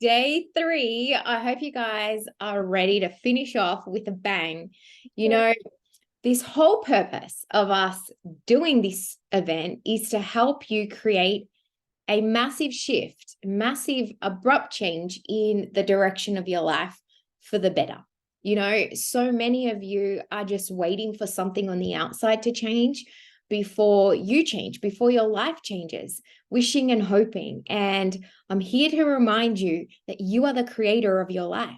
Day three. I hope you guys are ready to finish off with a bang. You Yeah. know, this whole purpose of us doing this event is to help you create a massive shift, massive abrupt change in the direction of your life for the better. So many of you are just waiting for something on the outside to change before you change, before your life changes, wishing and hoping. And I'm here to remind you that you are the creator of your life.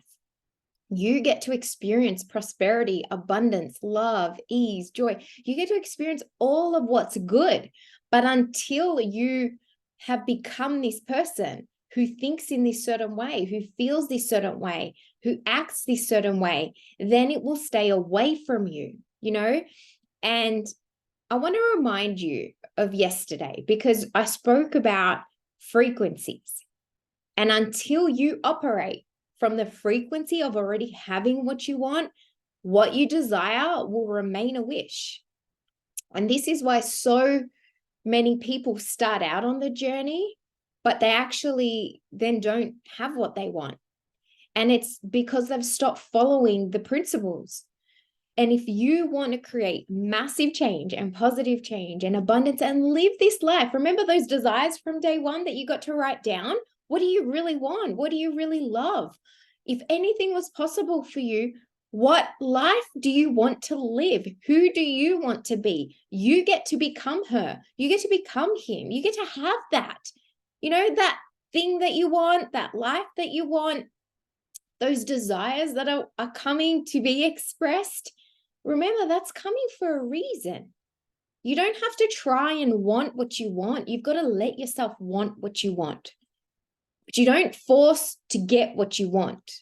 You get to experience prosperity, abundance, love, ease, joy. You get to experience all of what's good. But until you have become this person who thinks in this certain way, who feels this certain way, who acts this certain way, then it will stay away from you. And I want to remind you of yesterday because I spoke about frequencies. And until you operate from the frequency of already having what you desire will remain a wish. And this is why so many people start out on the journey, but they actually then don't have what they want. And it's because they've stopped following the principles. And if you want to create massive change and positive change and abundance and live this life, remember those desires from day one that you got to write down? What do you really want? What do you really love? If anything was possible for you, what life do you want to live? Who do you want to be? You get to become her. You get to become him. You get to have that thing that you want, that life that you want, those desires that are coming to be expressed. Remember, that's coming for a reason. You don't have to try and want what you want. You've got to let yourself want what you want. But you don't force to get what you want.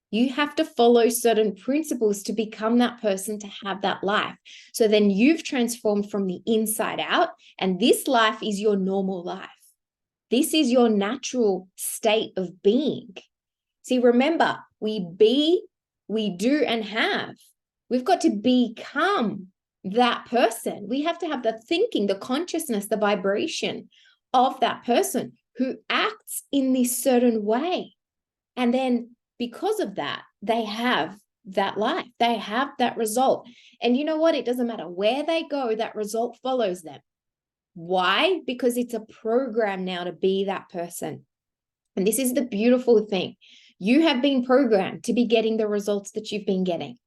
You have to follow certain principles to become that person, to have that life. So then you've transformed from the inside out, and this life is your normal life. This is your natural state of being. See, remember, we be, we do, and have. We've got to become that person. We have to have the thinking, the consciousness, the vibration of that person who acts in this certain way. And then because of that, they have that life, they have that result. And you know what? It doesn't matter where they go, that result follows them. Why? Because it's a program now to be that person. And this is the beautiful thing. You have been programmed to be getting the results that you've been getting.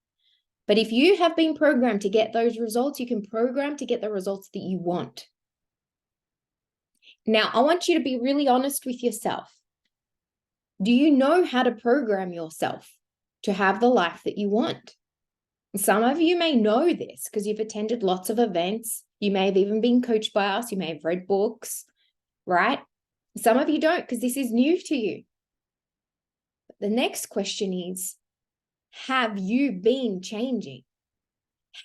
But if you have been programmed to get those results, you can program to get the results that you want. Now, I want you to be really honest with yourself. Do you know how to program yourself to have the life that you want? Some of you may know this because you've attended lots of events. You may have even been coached by us. You may have read books, right? Some of you don't because this is new to you. The next question is, have you been changing?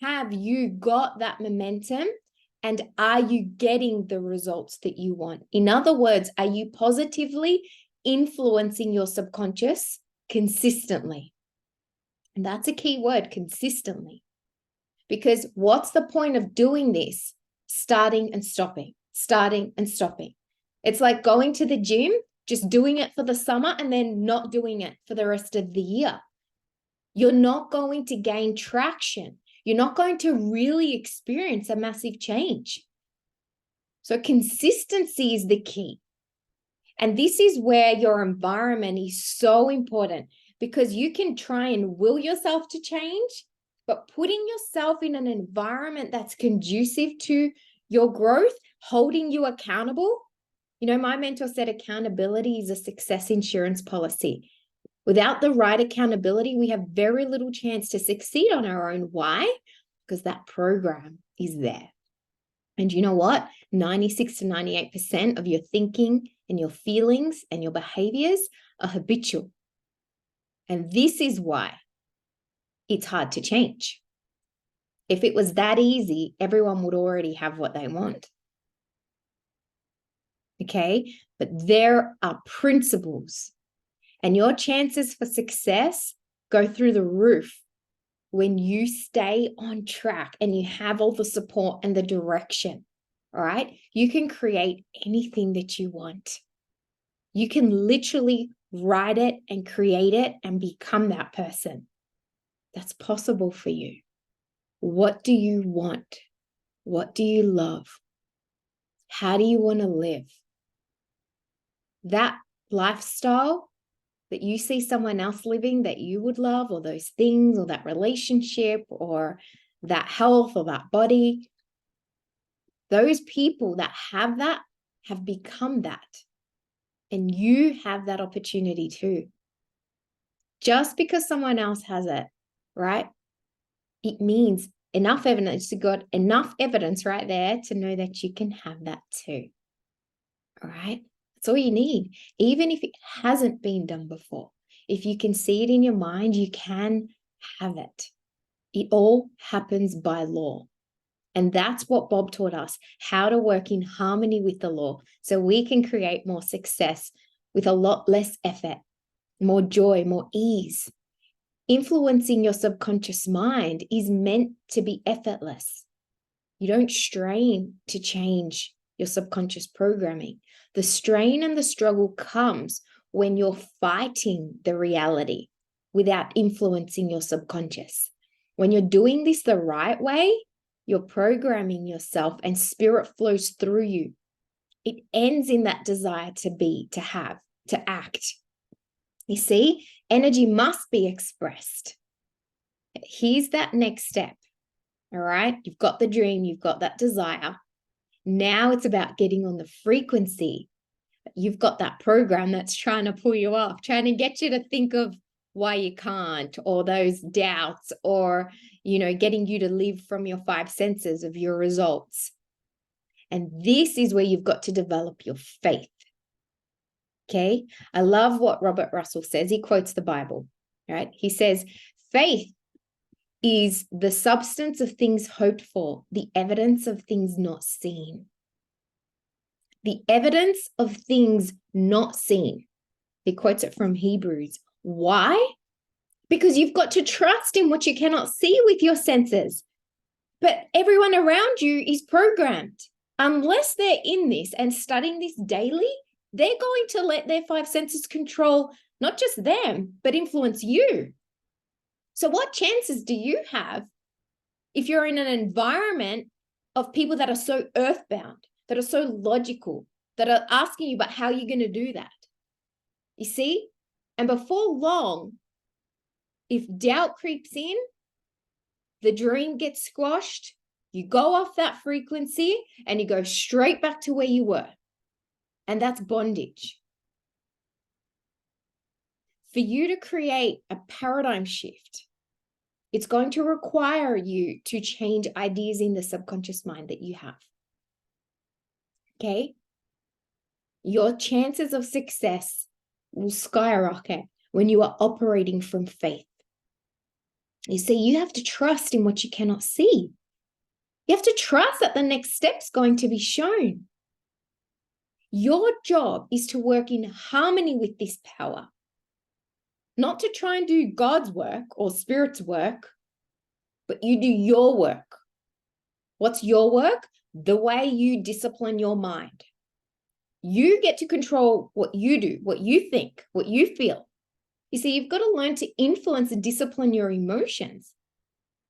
Have you got that momentum? And are you getting the results that you want? In other words, are you positively influencing your subconscious consistently? And that's a key word, consistently. Because what's the point of doing this? Starting and stopping, starting and stopping. It's like going to the gym, just doing it for the summer and then not doing it for the rest of the year. You're not going to gain traction. You're not going to really experience a massive change. So consistency is the key. And this is where your environment is so important because you can try and will yourself to change, but putting yourself in an environment that's conducive to your growth, holding you accountable. My mentor said accountability is a success insurance policy. Without the right accountability, we have very little chance to succeed on our own. Why? Because that program is there. And you know what? 96 to 98% of your thinking and your feelings and your behaviors are habitual. And this is why it's hard to change. If it was that easy, everyone would already have what they want. Okay? But there are principles. And your chances for success go through the roof when you stay on track and you have all the support and the direction. All right. You can create anything that you want. You can literally write it and create it and become that person. That's possible for you. What do you want? What do you love? How do you want to live? That lifestyle that you see someone else living that you would love, or those things, or that relationship, or that health, or that body, those people that have that have become that. And you have that opportunity too. Just because someone else has it, right? It means enough evidence to got enough evidence right there to know that you can have that too. All right. That's all you need. Even if it hasn't been done before, if you can see it in your mind, you can have it. It all happens by law. And that's what Bob taught us, how to work in harmony with the law so we can create more success with a lot less effort, more joy, more ease. Influencing your subconscious mind is meant to be effortless. You don't strain to change your subconscious programming. The strain and the struggle comes when you're fighting the reality without influencing your subconscious. When you're doing this the right way, you're programming yourself and spirit flows through you. It ends in that desire to be, to have, to act. You see, energy must be expressed. Here's that next step. All right. You've got the dream, you've got that desire. Now it's about getting on the frequency. You've got that program that's trying to pull you off, trying to get you to think of why you can't, or those doubts, or, getting you to live from your five senses of your results. And this is where you've got to develop your faith. Okay. I love what Robert Russell says. He quotes the Bible, right? He says, faith is the substance of things hoped for, the evidence of things not seen. The evidence of things not seen. He quotes it from Hebrews. Why? Because you've got to trust in what you cannot see with your senses. But everyone around you is programmed. Unless they're in this and studying this daily, they're going to let their five senses control not just them, but influence you. So what chances do you have if you're in an environment of people that are so earthbound, that are so logical, that are asking you about how you're going to do that? You see? And before long, if doubt creeps in, the dream gets squashed, you go off that frequency and you go straight back to where you were. And that's bondage. For you to create a paradigm shift, it's going to require you to change ideas in the subconscious mind that you have. Okay? Your chances of success will skyrocket when you are operating from faith. You see, you have to trust in what you cannot see. You have to trust that the next step's going to be shown. Your job is to work in harmony with this power, not to try and do God's work or Spirit's work, but you do your work. What's your work? The way you discipline your mind. You get to control what you do, what you think, what you feel. You see, you've got to learn to influence and discipline your emotions.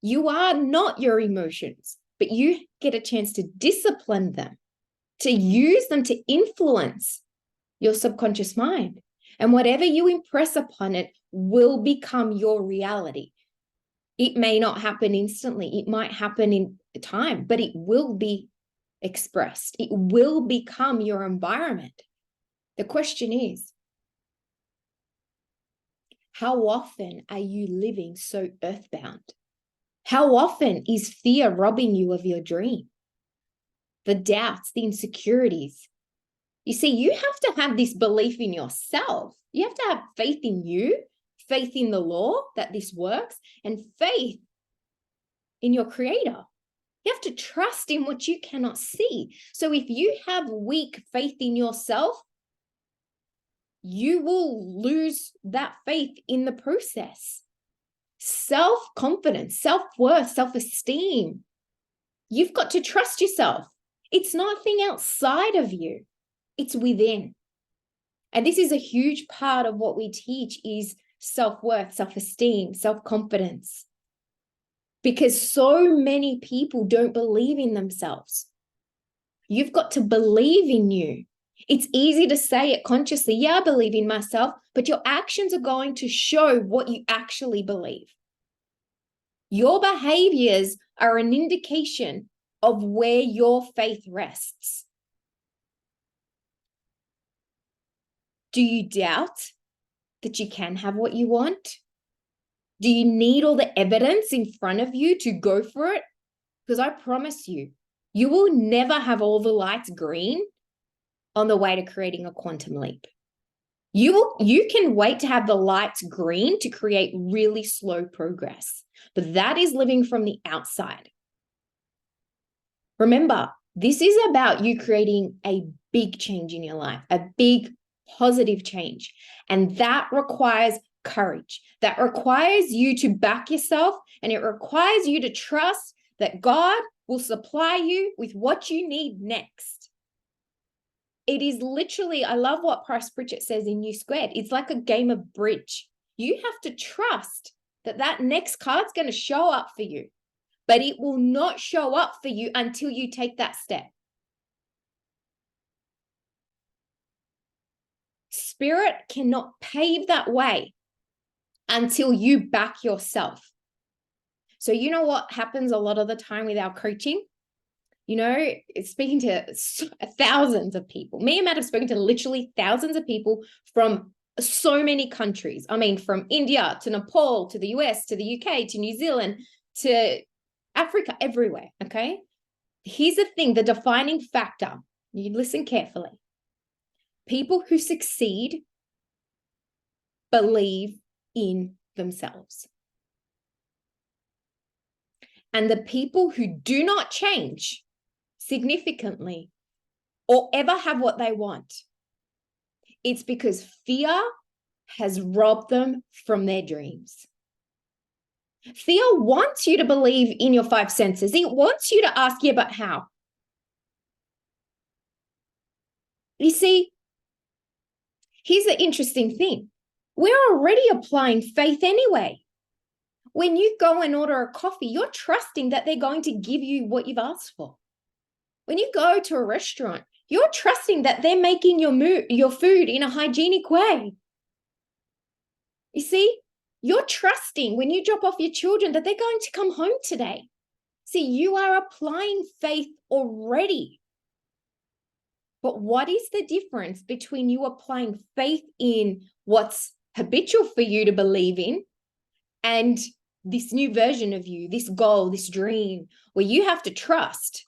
You are not your emotions, but you get a chance to discipline them, to use them to influence your subconscious mind. And whatever you impress upon it will become your reality. It may not happen instantly. It might happen in time, but it will be expressed. It will become your environment. The question is, how often are you living so earthbound? How often is fear robbing you of your dream? The doubts, the insecurities. You see, you have to have this belief in yourself. You have to have faith in you, faith in the law that this works, and faith in your creator. You have to trust in what you cannot see. So if you have weak faith in yourself, you will lose that faith in the process. Self-confidence, self-worth, self-esteem. You've got to trust yourself. It's nothing outside of you. It's within. And this is a huge part of what we teach is self-worth, self-esteem, self-confidence. Because so many people don't believe in themselves. You've got to believe in you. It's easy to say it consciously. Yeah, I believe in myself, but your actions are going to show what you actually believe. Your behaviors are an indication of where your faith rests. Do you doubt that you can have what you want? Do you need all the evidence in front of you to go for it? Because I promise you, you will never have all the lights green on the way to creating a quantum leap. You can wait to have the lights green to create really slow progress, but that is living from the outside. Remember, this is about you creating a big change in your life, a big positive change. And that requires courage. That requires you to back yourself, and it requires you to trust that God will supply you with what you need next. It is literally, I love what Price Pritchett says in U Squared. It's like a game of bridge. You have to trust that that next card's going to show up for you, but it will not show up for you until you take that step. Spirit cannot pave that way until you back yourself. So you know what happens a lot of the time with our coaching? You know, speaking to thousands of people. Me and Matt have spoken to literally thousands of people from so many countries. I mean, from India to Nepal, to the US, to the UK, to New Zealand, to Africa, everywhere, okay? Here's the thing, the defining factor. You listen carefully. People who succeed believe in themselves. And the people who do not change significantly or ever have what they want, it's because fear has robbed them from their dreams. Fear wants you to believe in your five senses. It wants you to ask, yeah, but how? You see, here's the interesting thing. We're already applying faith anyway. When you go and order a coffee, you're trusting that they're going to give you what you've asked for. When you go to a restaurant, you're trusting that they're making your food in a hygienic way. You see, you're trusting when you drop off your children that they're going to come home today. See, you are applying faith already. But what is the difference between you applying faith in what's habitual for you to believe in and this new version of you, this goal, this dream, where you have to trust?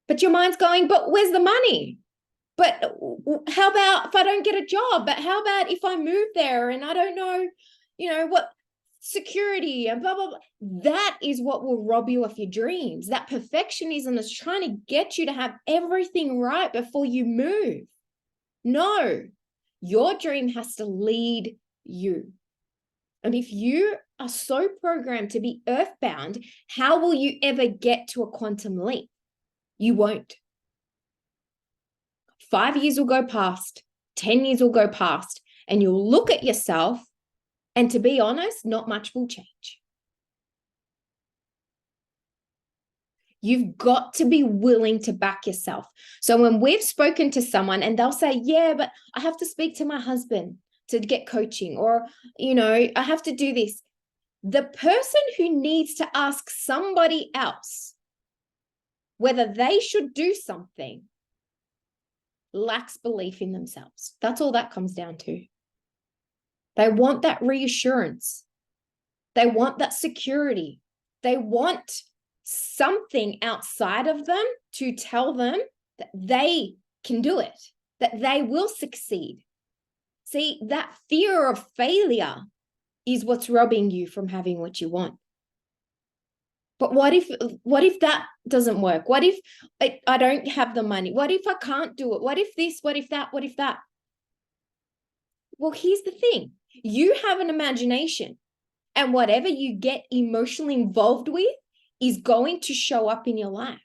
But your mind's going, but where's the money? But how about if I don't get a job? But how about if I move there and I don't know, what security and blah, blah, blah. That is what will rob you of your dreams. That perfectionism is trying to get you to have everything right before you move. No, your dream has to lead you. And if you are so programmed to be earthbound, how will you ever get to a quantum leap? You won't. 5 years will go past, 10 years will go past, and you'll look at yourself, and to be honest, not much will change. You've got to be willing to back yourself. So when we've spoken to someone and they'll say, yeah, but I have to speak to my husband to get coaching, or, I have to do this. The person who needs to ask somebody else whether they should do something lacks belief in themselves. That's all that comes down to. They want that reassurance. They want that security. They want something outside of them to tell them that they can do it, that they will succeed. See, that fear of failure is what's robbing you from having what you want. But what if that doesn't work? What if I don't have the money? What if I can't do it? What if this? What if that? What if that? Well, here's the thing. You have an imagination, and whatever you get emotionally involved with is going to show up in your life.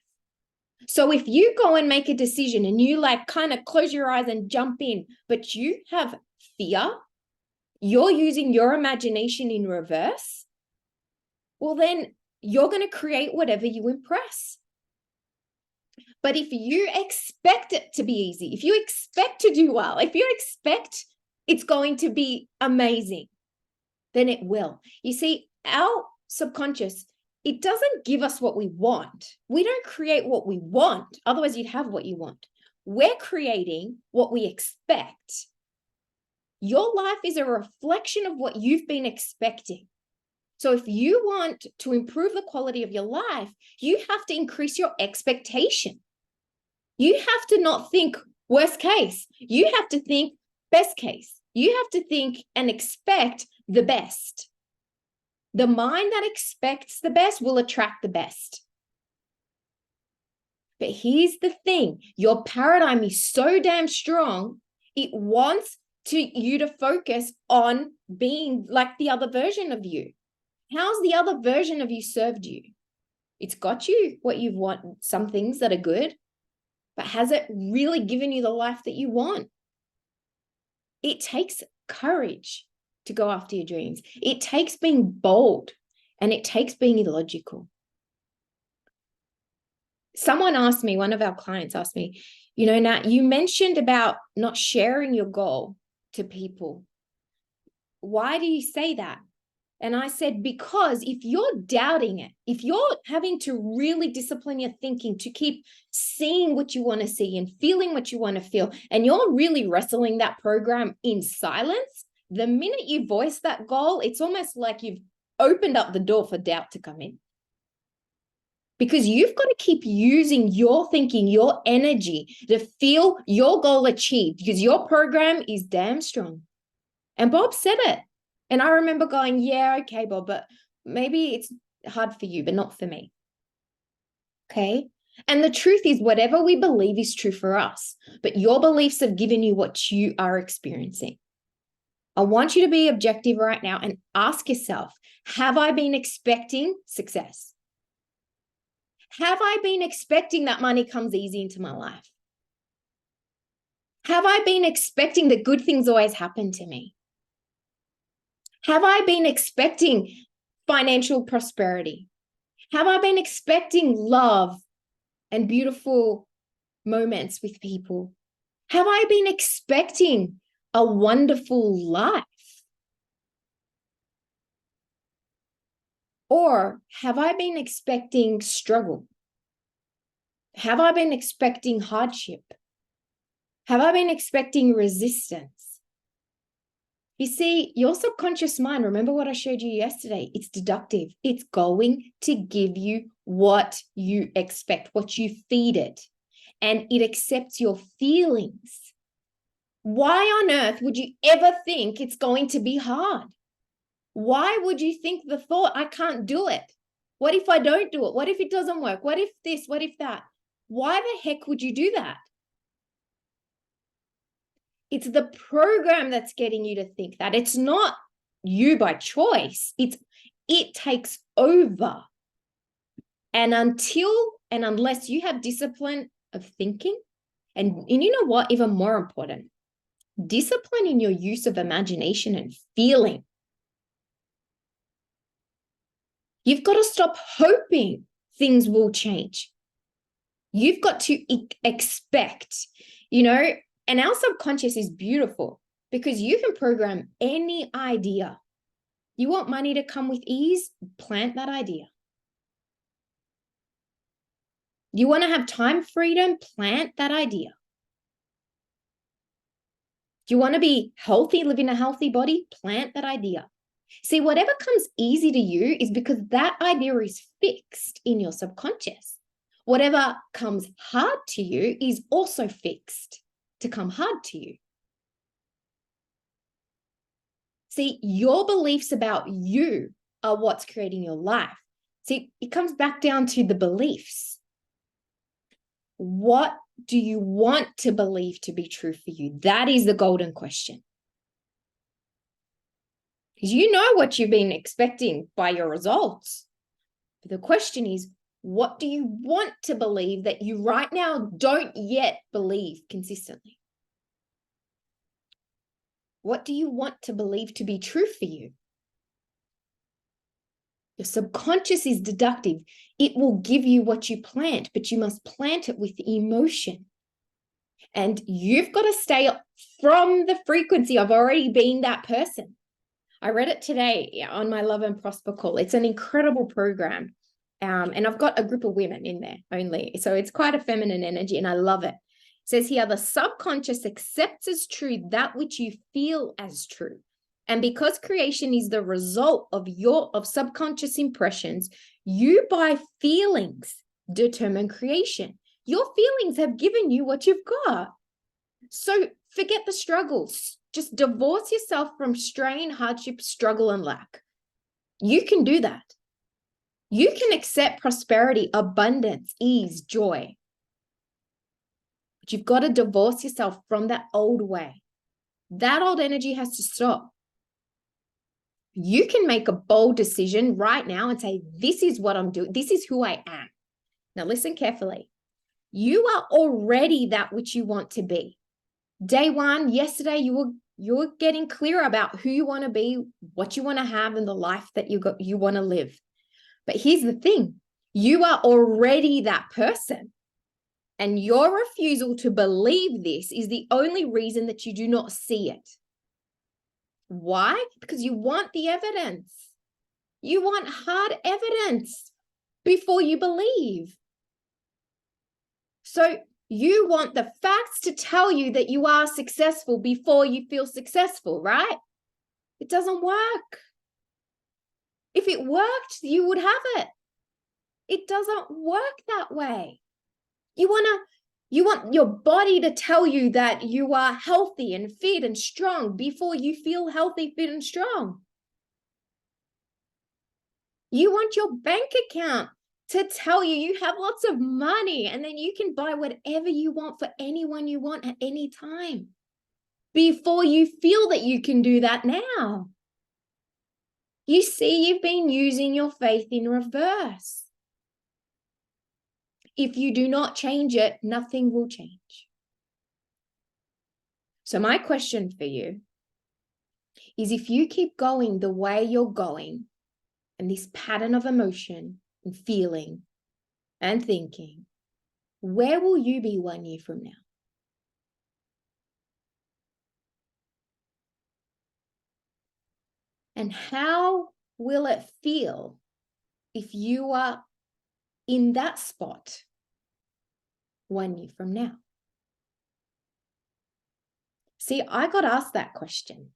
So if you go and make a decision and you like kind of close your eyes and jump in, but you have fear, you're using your imagination in reverse, well, then you're going to create whatever you impress. But if you expect it to be easy, if you expect to do well, if you expect it's going to be amazing, then it will. You see, our subconscious, it doesn't give us what we want. We don't create what we want. Otherwise, you'd have what you want. We're creating what we expect. Your life is a reflection of what you've been expecting. So if you want to improve the quality of your life, you have to increase your expectation. You have to not think worst case. You have to think best case. You have to think and expect the best. The mind that expects the best will attract the best. But here's the thing, your paradigm is so damn strong, it wants you to focus on being like the other version of you. How's the other version of you served you? It's got you what you want, some things that are good, but has it really given you the life that you want? It takes courage to go after your dreams. It takes being bold, and it takes being illogical. Someone asked me, one of our clients asked me, Nat, you mentioned about not sharing your goal to people. Why do you say that? And I said, because if you're doubting it, if you're having to really discipline your thinking to keep seeing what you want to see and feeling what you want to feel, and you're really wrestling that program in silence, the minute you voice that goal, it's almost like you've opened up the door for doubt to come in. Because you've got to keep using your thinking, your energy to feel your goal achieved, because your program is damn strong. And Bob said it. And I remember going, yeah, okay, Bob, but maybe it's hard for you, but not for me. Okay. And the truth is, whatever we believe is true for us, but your beliefs have given you what you are experiencing. I want you to be objective right now and ask yourself, have I been expecting success? Have I been expecting that money comes easy into my life? Have I been expecting that good things always happen to me? Have I been expecting financial prosperity? Have I been expecting love and beautiful moments with people? Have I been expecting a wonderful life? Or have I been expecting struggle? Have I been expecting hardship? Have I been expecting resistance? You see, your subconscious mind, remember what I showed you yesterday? It's deductive. It's going to give you what you expect, what you feed it, and it accepts your feelings. Why on earth would you ever think it's going to be hard? Why would you think the thought, I can't do it? What if I don't do it? What if it doesn't work? What if this? What if that? Why the heck would you do that? It's the program that's getting you to think that. It's not you by choice. It takes over. And unless you have discipline of thinking, and you know what, even more important, discipline in your use of imagination and feeling. You've got to stop hoping things will change. You've got to expect, and our subconscious is beautiful because you can program any idea. You want money to come with ease? Plant that idea. You want to have time freedom? Plant that idea. Do you want to be healthy, live in a healthy body? Plant that idea. See, whatever comes easy to you is because that idea is fixed in your subconscious. Whatever comes hard to you is also fixed to come hard to you. See, your beliefs about you are what's creating your life. See, it comes back down to the beliefs. What do you want to believe to be true for you? That is the golden question. Because you know what you've been expecting by your results. But the question is, What do you want to believe that you right now don't yet believe consistently? What do you want to believe to be true for you? Your subconscious is deductive. It will give you what you plant, but you must plant it with emotion. And you've got to stay from the frequency of already being that person. I read it today on my Love and Prosper call. It's an incredible program. And I've got a group of women in there only. So it's quite a feminine energy and I love it. It says here, the subconscious accepts as true that which you feel as true. And because creation is the result of subconscious impressions, you by feelings determine creation. Your feelings have given you what you've got. So forget the struggles. Just divorce yourself from strain, hardship, struggle, and lack. You can do that. You can accept prosperity, abundance, ease, joy. But you've got to divorce yourself from that old way. That old energy has to stop. You can make a bold decision right now and say, this is what I'm doing. This is who I am. Now listen carefully. You are already that which you want to be. Day one, yesterday, you were getting clear about who you want to be, what you want to have, and the life that you want to live. But here's the thing. You are already that person. And your refusal to believe this is the only reason that you do not see it. Why? Because you want the evidence. You want hard evidence before you believe. So you want the facts to tell you that you are successful before you feel successful, right? It doesn't work. If it worked, you would have it. It doesn't work that way. You want your body to tell you that you are healthy and fit and strong before you feel healthy, fit, and strong. You want your bank account to tell you you have lots of money and then you can buy whatever you want for anyone you want at any time before you feel that you can do that now. You see, you've been using your faith in reverse. If you do not change it, nothing will change. So my question for you is, if you keep going the way you're going and this pattern of emotion and feeling and thinking, where will you be 1 year from now? And how will it feel if you are in that spot 1 year from now? See, I got asked that question.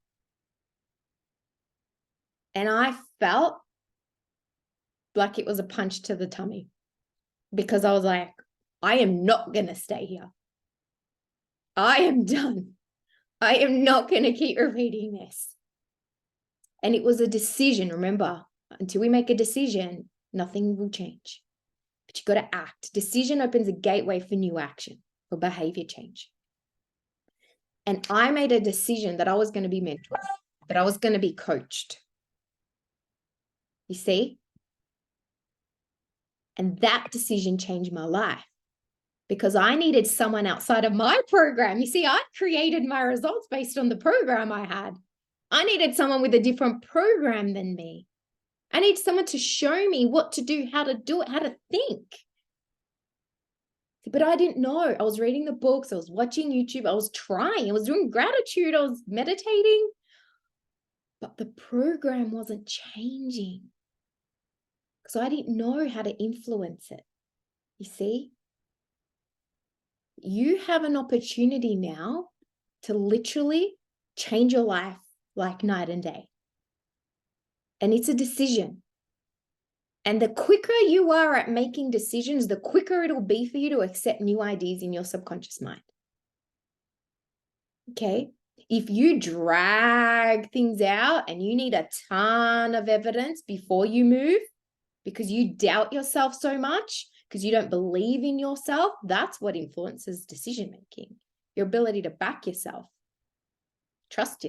And I felt like it was a punch to the tummy because I was like, I am not going to stay here. I am done. I am not going to keep repeating this. And it was a decision. Remember, until we make a decision, nothing will change. But you've got to act. Decision opens a gateway for new action, for behavior change. And I made a decision that I was going to be mentored, that I was going to be coached. You see? And that decision changed my life because I needed someone outside of my program. You see, I created my results based on the program I had. I needed someone with a different program than me. I need someone to show me what to do, how to do it, how to think. But I didn't know. I was reading the books. I was watching YouTube. I was trying. I was doing gratitude. I was meditating. But the program wasn't changing because I didn't know how to influence it. You see? You have an opportunity now to literally change your life like night and day. And it's a decision. And the quicker you are at making decisions, the quicker it'll be for you to accept new ideas in your subconscious mind. Okay? If you drag things out and you need a ton of evidence before you move because you doubt yourself so much, because you don't believe in yourself, that's what influences decision making. Your ability to back yourself, trust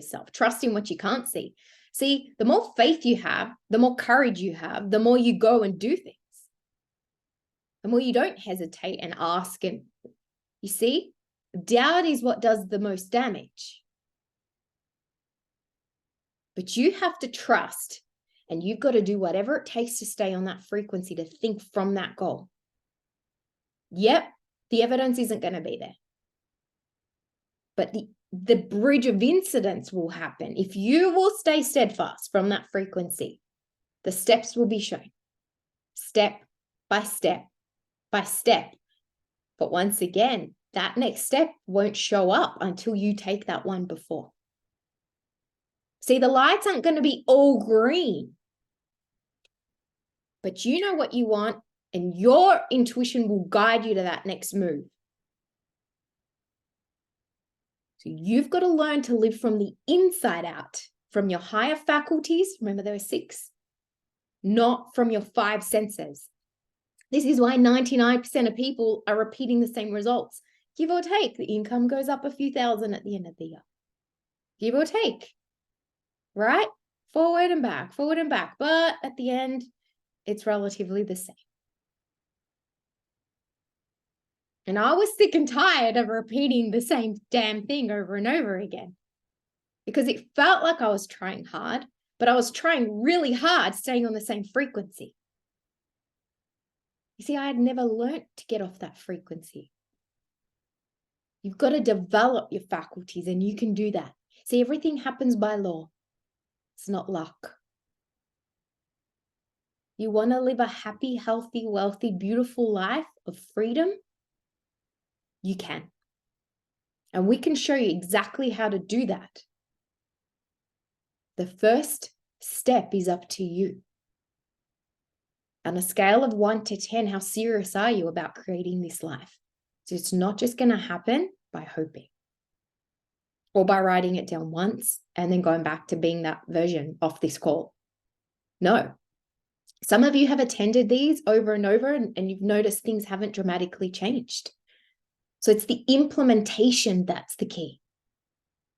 in what you can't see. See, the more faith you have, the more courage you have, the more you go and do things. the more you don't hesitate and ask. And you see, doubt is what does the most damage. But you have to trust, and you've got to do whatever it takes to stay on that frequency, to think from that goal. Yep, the evidence isn't going to be there. But the bridge of incidents will happen. If you will stay steadfast from that frequency, the steps will be shown. Step by step by step. But once again, that next step won't show up until you take that one before. See, the lights aren't going to be all green. But you know what you want, and your intuition will guide you to that next move. So you've got to learn to live from the inside out, from your higher faculties. Remember, there were 6, not from your 5 senses. This is why 99% of people are repeating the same results. Give or take, the income goes up a few thousand at the end of the year. Give or take, right? Forward and back. But at the end, it's relatively the same. And I was sick and tired of repeating the same damn thing over and over again, because it felt like I was trying hard, but I was trying really hard staying on the same frequency. You see, I had never learned to get off that frequency. You've got to develop your faculties, and you can do that. See, everything happens by law. It's not luck. You want to live a happy, healthy, wealthy, beautiful life of freedom? You can. And we can show you exactly how to do that. The first step is up to you. On a scale of 1 to 10, how serious are you about creating this life? So it's not just going to happen by hoping or by writing it down once and then going back to being that version off this call. No. Some of you have attended these over and over, and you've noticed things haven't dramatically changed. So it's the implementation that's the key.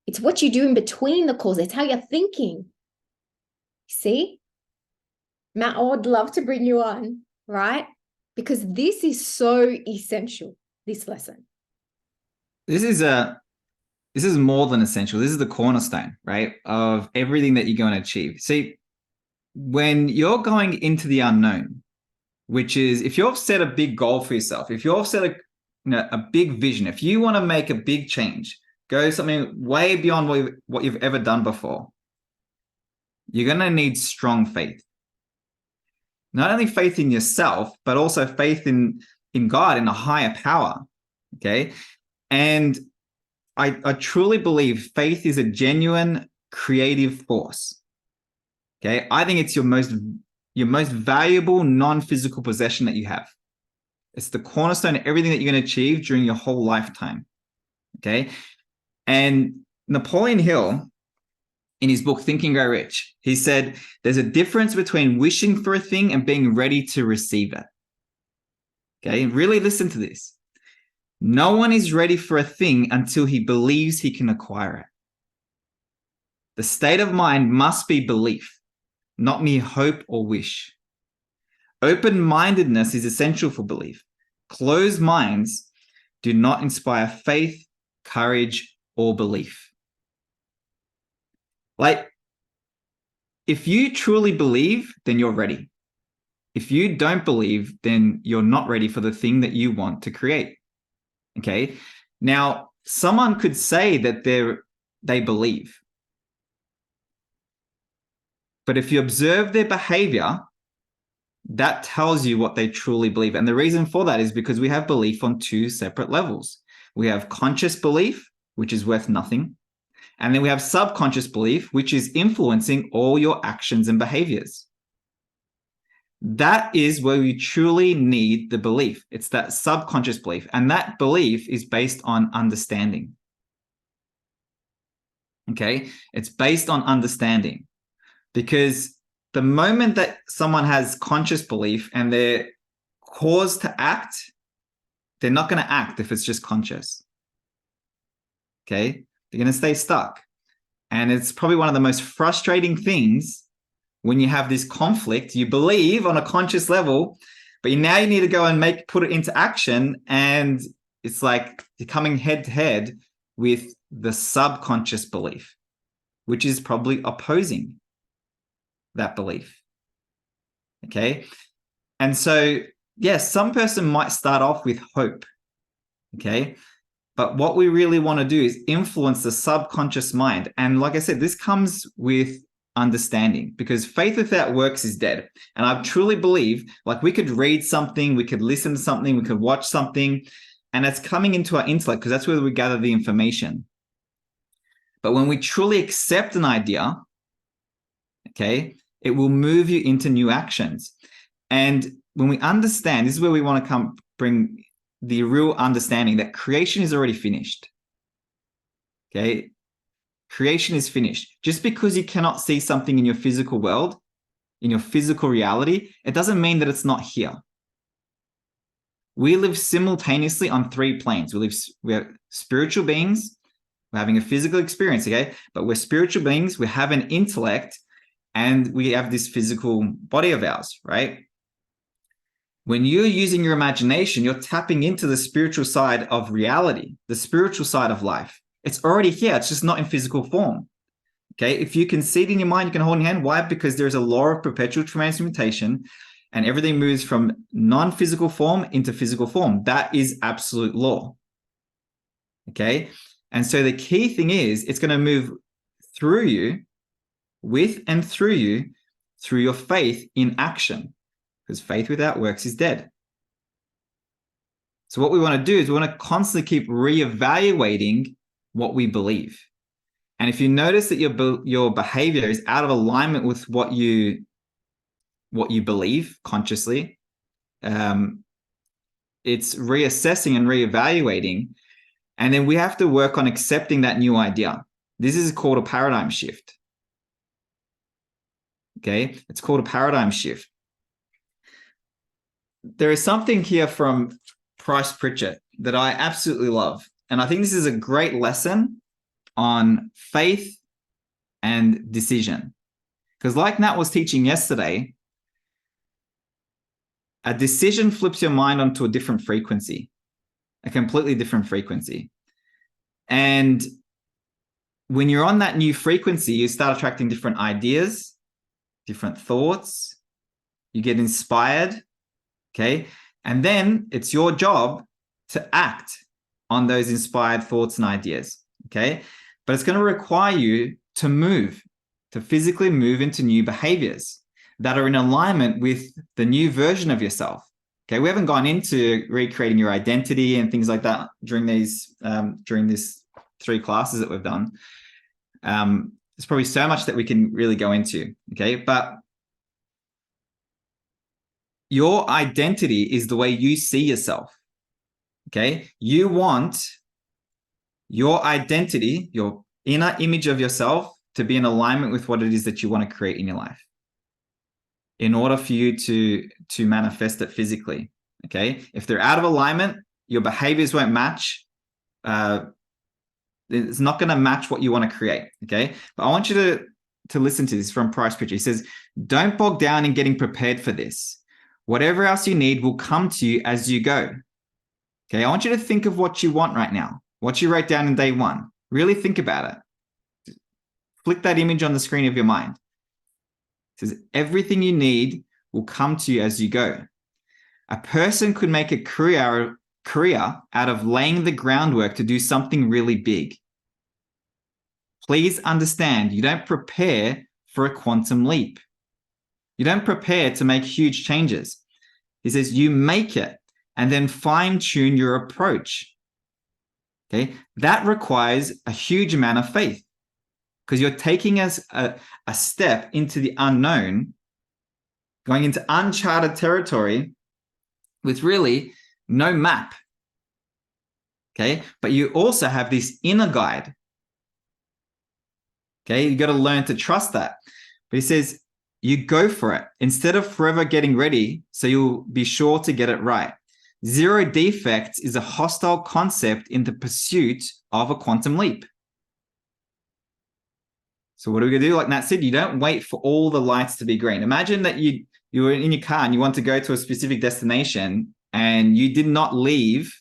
It's what you do in between the calls. It's how you're thinking. See? Matt, I would love to bring you on, right? Because this is so essential, this lesson. This is more than essential. This is the cornerstone, right, of everything that you're going to achieve. See, when you're going into the unknown, which is if you've set a big goal for yourself, if you've set a big vision, if you want to make a big change, go something way beyond what you've ever done before, you're going to need strong faith. Not only faith in yourself, but also faith in God, in a higher power. Okay. And I truly believe faith is a genuine creative force. Okay. I think it's your most valuable non-physical possession that you have. It's the cornerstone of everything that you're going to achieve during your whole lifetime. Okay. And Napoleon Hill, in his book, Think and Grow Rich, he said, there's a difference between wishing for a thing and being ready to receive it. Okay. Really listen to this. No one is ready for a thing until he believes he can acquire it. The state of mind must be belief, not mere hope or wish. Open-mindedness is essential for belief. Closed minds do not inspire faith, courage, or belief. Like, if you truly believe, then you're ready. If you don't believe, then you're not ready for the thing that you want to create. Okay. Now, someone could say that they believe. But if you observe their behavior, that tells you what they truly believe. And the reason for that is because we have belief on 2 separate levels. We have conscious belief, which is worth nothing. And then we have subconscious belief, which is influencing all your actions and behaviors. That is where we truly need the belief. It's that subconscious belief. And that belief is based on understanding. Okay? It's based on understanding. Because the moment that someone has conscious belief and they're caused to act, they're not going to act if it's just conscious. Okay? They're going to stay stuck. And it's probably one of the most frustrating things when you have this conflict. You believe on a conscious level, But now you need to go and put it into action. And it's like you're coming head to head with the subconscious belief, which is probably opposing that belief. Okay. And so, yes, some person might start off with hope. Okay. But what we really want to do is influence the subconscious mind. And like I said, this comes with understanding, because faith without works is dead. And I truly believe, like, we could read something, we could listen to something, we could watch something, and it's coming into our intellect because that's where we gather the information. But when we truly accept an idea, okay, it will move you into new actions. And when we understand, this is where we want to bring the real understanding that creation is already finished. Okay. Creation is finished. Just because you cannot see something in your physical world, in your physical reality, it doesn't mean that it's not here. We live simultaneously on 3 planes. We're spiritual beings. We're having a physical experience, okay? But we're spiritual beings. We have an intellect, and we have this physical body of ours, right? When you're using your imagination, you're tapping into the spiritual side of reality, the spiritual side of life. It's already here. It's just not in physical form. Okay. If you can see it in your mind, you can hold in your hand. Why? Because there's a law of perpetual transmutation, and everything moves from non-physical form into physical form. That is absolute law. Okay. And so the key thing is it's going to move through you, with and through you, through your faith in action, because faith without works is dead. So what we want to do is we want to constantly keep reevaluating what we believe. And if you notice that your behavior is out of alignment with what you believe consciously, it's reassessing and reevaluating. And then we have to work on accepting that new idea. This is called a paradigm shift. Okay, it's called a paradigm shift. There is something here from Price Pritchett that I absolutely love. And I think this is a great lesson on faith and decision. Because like Nat was teaching yesterday, a decision flips your mind onto a different frequency, a completely different frequency. And when you're on that new frequency, you start attracting different ideas, different thoughts, you get inspired, okay? And then it's your job to act on those inspired thoughts and ideas, okay? But it's going to require you to move, to physically move into new behaviors that are in alignment with the new version of yourself. Okay, we haven't gone into recreating your identity and things like that during these during this 3 classes that we've done. There's probably so much that we can really go into. Okay, but your identity is the way you see yourself. Okay, you want your identity, your inner image of yourself, to be in alignment with what it is that you want to create in your life, in order for you to manifest it physically. Okay, if they're out of alignment, your behaviors won't match. It's not going to match what you want to create. Okay, but I want you to listen to this from Price Pritchett. He says, "Don't bog down in getting prepared for this. Whatever else you need will come to you as you go." Okay, I want you to think of what you want right now, what you wrote down in day 1. Really think about it. Flick that image on the screen of your mind. It says, everything you need will come to you as you go. A person could make a career out of laying the groundwork to do something really big. Please understand, you don't prepare for a quantum leap. You don't prepare to make huge changes. He says you make it and then fine-tune your approach. Okay, that requires a huge amount of faith, because you're taking us a step into the unknown, going into uncharted territory with really no map. Okay, but you also have this inner guide. Okay, you got to learn to trust that. But he says, you go for it instead of forever getting ready, so you'll be sure to get it right. Zero defects is a hostile concept in the pursuit of a quantum leap. So what are we going to do? Like Nat said, you don't wait for all the lights to be green. Imagine that you you were in your car and you want to go to a specific destination and you did not leave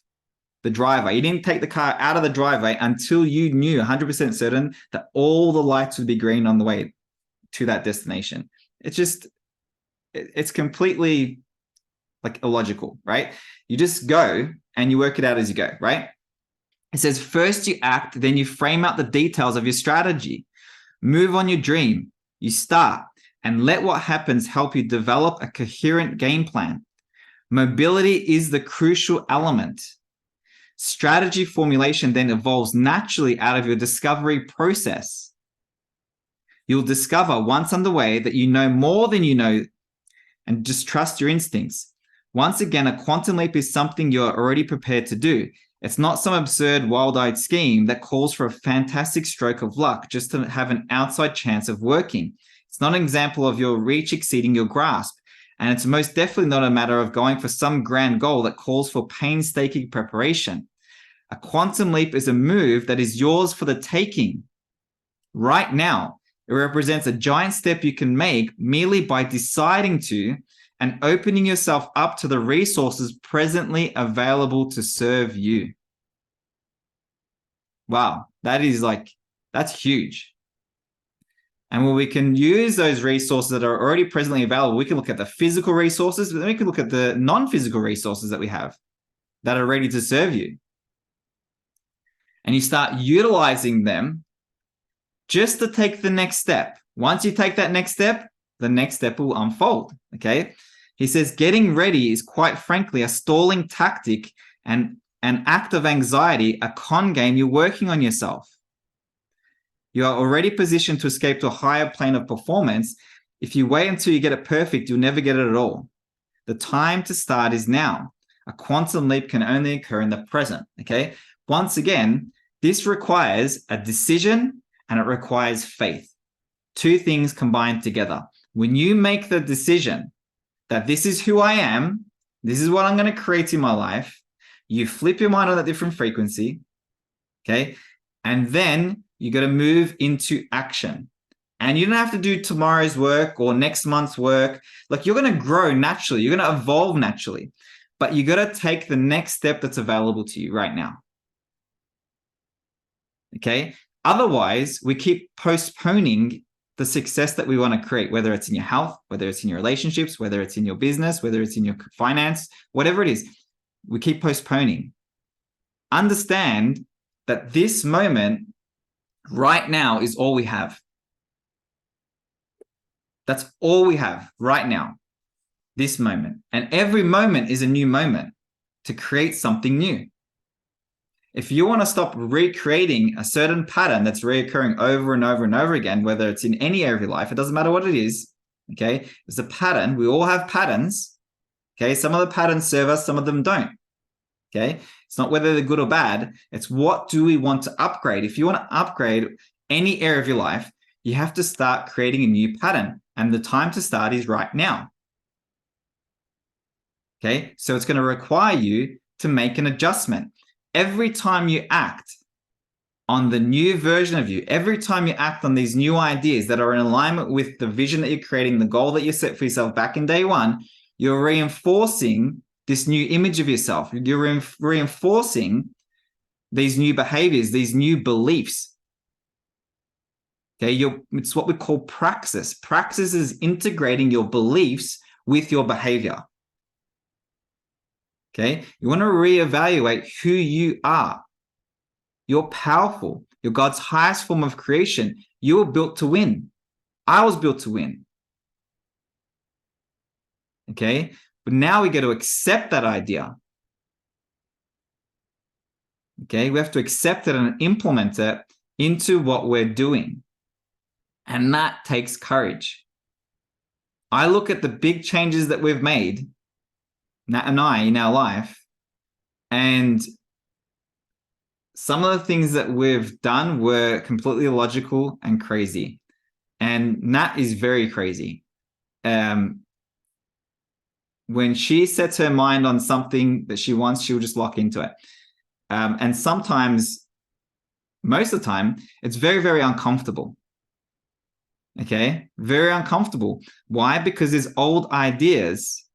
the driveway. You didn't take the car out of the driveway until you knew 100% certain that all the lights would be green on the way to that destination. It's completely like illogical, right? You just go and you work it out as you go, right? It says, first you act, then you frame out the details of your strategy. Move on your dream. You start and let what happens help you develop a coherent game plan. Mobility is the crucial element. Strategy formulation then evolves naturally out of your discovery process. You'll discover once underway that you know more than you know, and just trust your instincts. Once again, a quantum leap is something you're already prepared to do. It's not some absurd, wild-eyed scheme that calls for a fantastic stroke of luck just to have an outside chance of working. It's not an example of your reach exceeding your grasp. And it's most definitely not a matter of going for some grand goal that calls for painstaking preparation. A quantum leap is a move that is yours for the taking. Right now, it represents a giant step you can make merely by deciding to and opening yourself up to the resources presently available to serve you. Wow, that's huge. And when we can use those resources that are already presently available, we can look at the physical resources, but then we can look at the non-physical resources that we have that are ready to serve you. And you start utilizing them just to take the next step. Once you take that next step, the next step will unfold, okay? He says, getting ready is quite frankly a stalling tactic and an act of anxiety, a con game. You're working on yourself. You are already positioned to escape to a higher plane of performance. If you wait until you get it perfect, you'll never get it at all. The time to start is now. A quantum leap can only occur in the present, okay? Once again, this requires a decision and it requires faith. Two things combined together. When you make the decision that this is who I am, this is what I'm going to create in my life, you flip your mind on a different frequency, okay? And then you got to move into action. And you don't have to do tomorrow's work or next month's work. Like, you're going to grow naturally. You're going to evolve naturally. But you got to take the next step that's available to you right now. Okay? Otherwise, we keep postponing the success that we want to create, whether it's in your health, whether it's in your relationships, whether it's in your business, whether it's in your finance, whatever it is. We keep postponing. Understand that this moment right now is all we have. That's all we have right now, this moment. And every moment is a new moment to create something new. If you want to stop recreating a certain pattern that's reoccurring over and over and over again, whether it's in any area of your life, it doesn't matter what it is, okay? It's a pattern. We all have patterns, okay? Some of the patterns serve us, some of them don't, okay? It's not whether they're good or bad. It's what do we want to upgrade? If you want to upgrade any area of your life, you have to start creating a new pattern. And the time to start is right now. Okay, so it's going to require you to make an adjustment. Every time you act on the new version of you, every time you act on these new ideas that are in alignment with the vision that you're creating, the goal that you set for yourself back in day one, you're reinforcing this new image of yourself. You're reinforcing these new behaviors, these new beliefs. Okay, it's what we call praxis. Praxis is integrating your beliefs with your behavior. Okay, you want to reevaluate who you are. You're powerful. You're God's highest form of creation. You were built to win. I was built to win. Okay, but now we got to accept that idea. Okay, we have to accept it and implement it into what we're doing. And that takes courage. I look at the big changes that we've made, Nat and I, in our life, and some of the things that we've done were completely illogical and crazy. And Nat is very crazy. When she sets her mind on something that she wants, she'll just lock into it. And sometimes, most of the time, it's very, very uncomfortable. Okay, very uncomfortable. Why? Because there's old ideas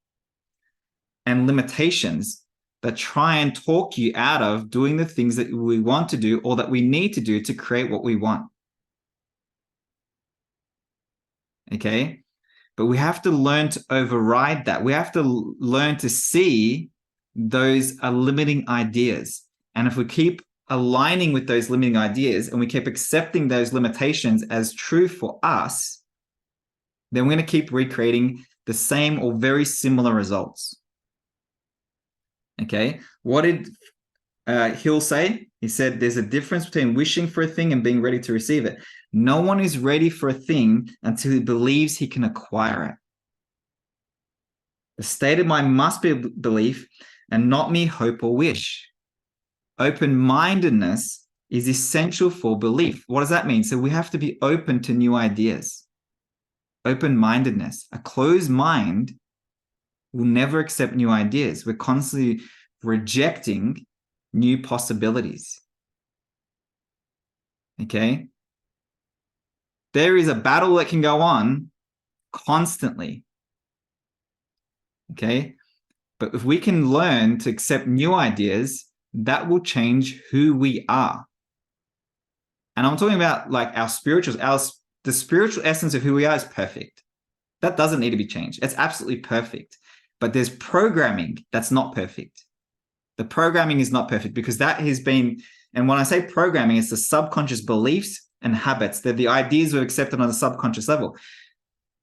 and limitations that try and talk you out of doing the things that we want to do or that we need to do to create what we want. Okay, but we have to learn to override that. We have to learn to see those are limiting ideas. And if we keep aligning with those limiting ideas and we keep accepting those limitations as true for us, then we're going to keep recreating the same or very similar results. Okay, what did Hill say? He said there's a difference between wishing for a thing and being ready to receive it. No one is ready for a thing until he believes he can acquire it. The state of mind must be belief and not mere hope or wish. Open-mindedness is essential for belief. What does that mean? So we have to be open to new ideas. Open-mindedness. A closed mind will never accept new ideas. We're constantly rejecting new possibilities. Okay? There is a battle that can go on constantly. Okay? But if we can learn to accept new ideas, that will change who we are. And I'm talking about like our spirituals. The spiritual essence of who we are is perfect. That doesn't need to be changed. It's absolutely perfect. But there's programming that's not perfect. The programming is not perfect because that has been, and when I say programming, it's the subconscious beliefs and habits. They're the ideas we've accepted on a subconscious level.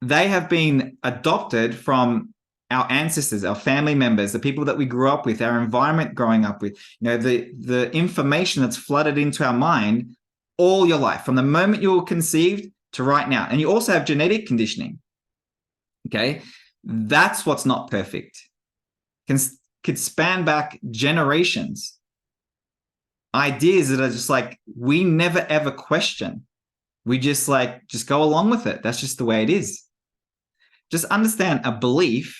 They have been adopted from our ancestors, our family members, the people that we grew up with, our environment growing up with, the information that's flooded into our mind all your life, from the moment you were conceived to right now. And you also have genetic conditioning. Okay, that's what's not perfect. Could span back generations. Ideas that are just like, we never ever question. We just go along with it. That's just the way it is. Just understand, a belief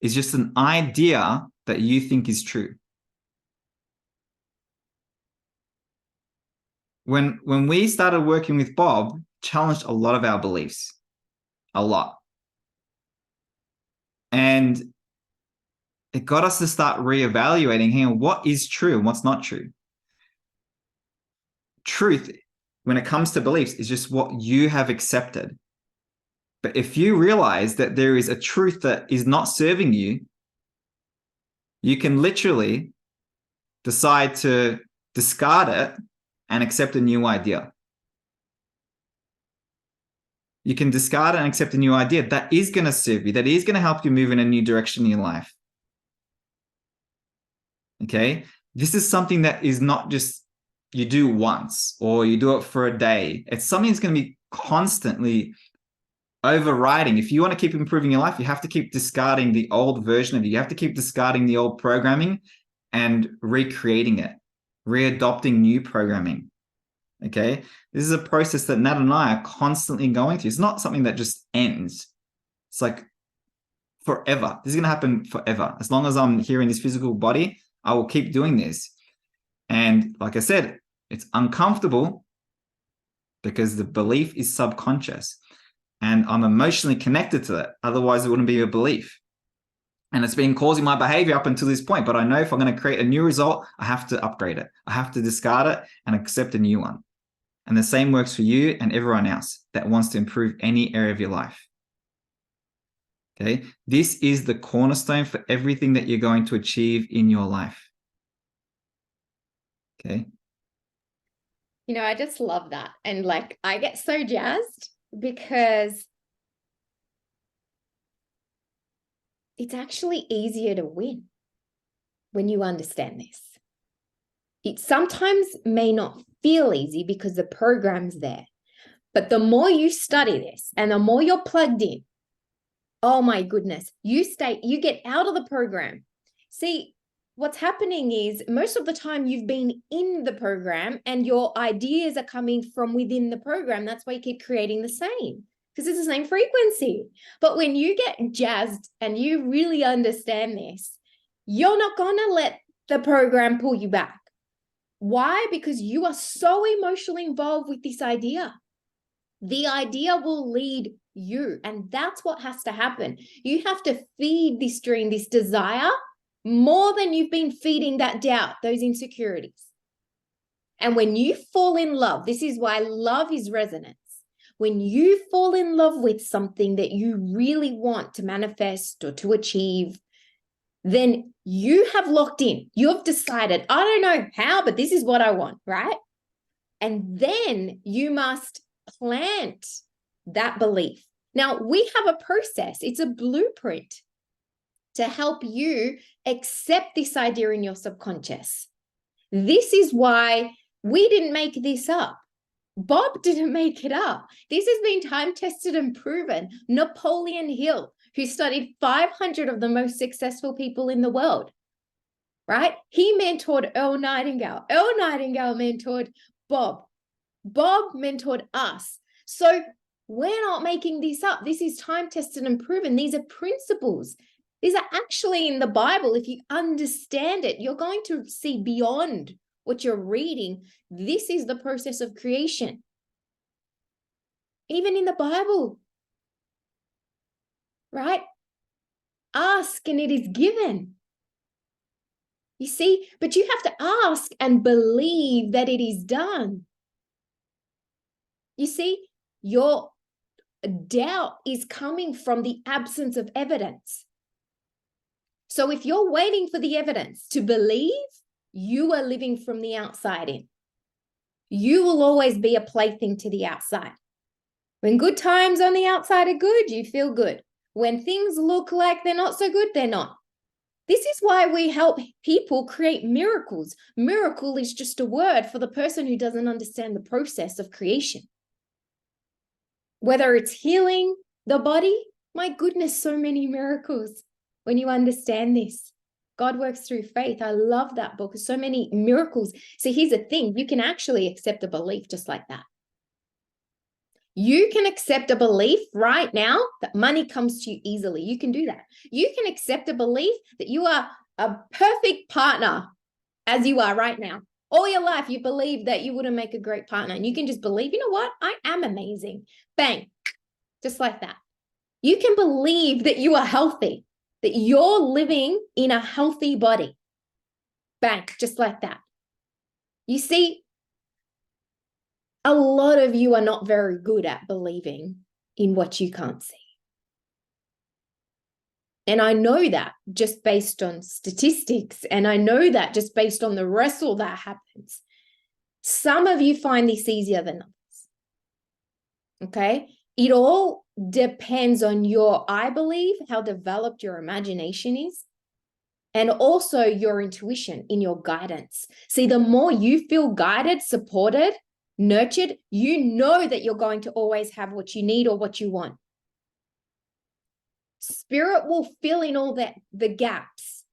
is just an idea that you think is true. When we started working with Bob, challenged a lot of our beliefs. A lot. And it got us to start reevaluating, hey, what is true and what's not true. Truth, when it comes to beliefs, is just what you have accepted. But if you realize that there is a truth that is not serving you, you can literally decide to discard it and accept a new idea. You can discard it and accept a new idea that is going to serve you, that is going to help you move in a new direction in your life. Okay? This is something that is not just you do once or you do it for a day. It's something that's going to be constantly overriding. If you want to keep improving your life, you have to keep discarding the old version of you. You have to keep discarding the old programming and recreating it, readopting new programming. Okay? This is a process that Nat and I are constantly going through. It's not something that just ends. It's like forever. This is going to happen forever. As long as I'm here in this physical body, I will keep doing this. And like I said, it's uncomfortable because the belief is subconscious and I'm emotionally connected to it. Otherwise, it wouldn't be a belief. And it's been causing my behavior up until this point. But I know if I'm going to create a new result, I have to upgrade it. I have to discard it and accept a new one. And the same works for you and everyone else that wants to improve any area of your life. Okay, this is the cornerstone for everything that you're going to achieve in your life. Okay. I just love that. And I get so jazzed because it's actually easier to win when you understand this. It sometimes may not feel easy because the program's there. But the more you study this and the more you're plugged in, oh my goodness, you get out of the program. See, what's happening is most of the time you've been in the program and your ideas are coming from within the program. That's why you keep creating the same, because it's the same frequency. But when you get jazzed and you really understand this, you're not going to let the program pull you back. Why? Because you are so emotionally involved with this idea. The idea will lead you. And that's what has to happen. You have to feed this dream, this desire, more than you've been feeding that doubt, those insecurities. And when you fall in love, this is why love is resonance. When you fall in love with something that you really want to manifest or to achieve, then you have locked in. You have decided, I don't know how, but this is what I want, right? And then you must plant that belief. Now, we have a process. It's a blueprint to help you accept this idea in your subconscious. This is why we didn't make this up. Bob didn't make it up. This has been time-tested and proven. Napoleon Hill, who studied 500 of the most successful people in the world, right? He mentored Earl Nightingale. Earl Nightingale mentored Bob. Bob mentored us. So we're not making this up. This is time-tested and proven. These are principles. These are actually in the Bible. If you understand it, you're going to see beyond what you're reading. This is the process of creation. Even in the Bible, right? Ask and it is given. You see, but you have to ask and believe that it is done. You see, your doubt is coming from the absence of evidence. So if you're waiting for the evidence to believe, you are living from the outside in. You will always be a plaything to the outside. When good times on the outside are good, you feel good. When things look like they're not so good, they're not. This is why we help people create miracles. Miracle is just a word for the person who doesn't understand the process of creation. Whether it's healing the body, my goodness, so many miracles when you understand this. God works through faith. I love that book. So many miracles. So here's the thing. You can actually accept a belief just like that. You can accept a belief right now that money comes to you easily. You can do that. You can accept a belief that you are a perfect partner as you are right now. All your life, you believe that you wouldn't make a great partner. And you can just believe, you know what? I am amazing. Bang. Just like that. You can believe that you are healthy, that you're living in a healthy body. Bang. Just like that. You see, a lot of you are not very good at believing in what you can't see. And I know that just based on statistics, and I know that just based on the wrestle that happens. Some of you find this easier than others. Okay? It all depends on I believe, how developed your imagination is, and also your intuition in your guidance. See, the more you feel guided, supported, nurtured, you know that you're going to always have what you need or what you want. Spirit will fill in all the gaps.